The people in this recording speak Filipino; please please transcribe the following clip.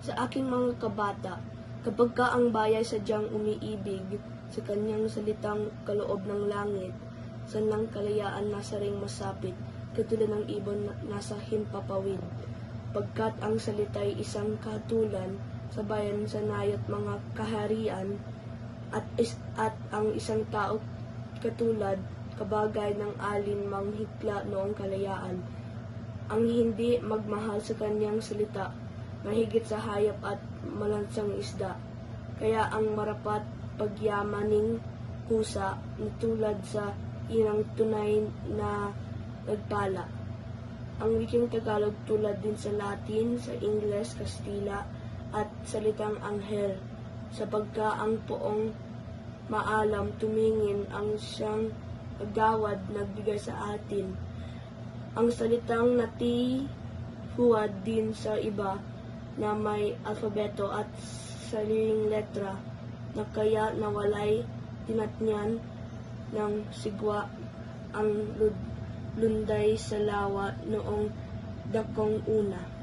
Sa aking mga kabata, kapag ka ang bayay sadyang umiibig sa kanyang salitang kaloob ng langit, sanang kalayaan nasa ring masapit, katulad ng ibon na nasa himpapawid. Pagkat ang salita'y isang katulan sa bayan sa nayot mga kaharian, at ang isang tao katulad kabagay ng alin mang hikla noong kalayaan. Ang hindi magmahal sa kanyang salita, mahigit sa hayop at malansang isda. Kaya ang marapat pagyamaning kusa na tulad sa inang tunay na nagpala. Ang wikang Tagalog tulad din sa Latin, sa Ingles, Kastila, at salitang anghel, sapagka ang poong maalam tumingin ang siyang agawad nagbigay sa atin. Ang salitang natihuad din sa iba na may alfabeto at sariling letra, na kaya nawalay tinatnyan ng sigwa ang lunday sa lawa noong dakong una.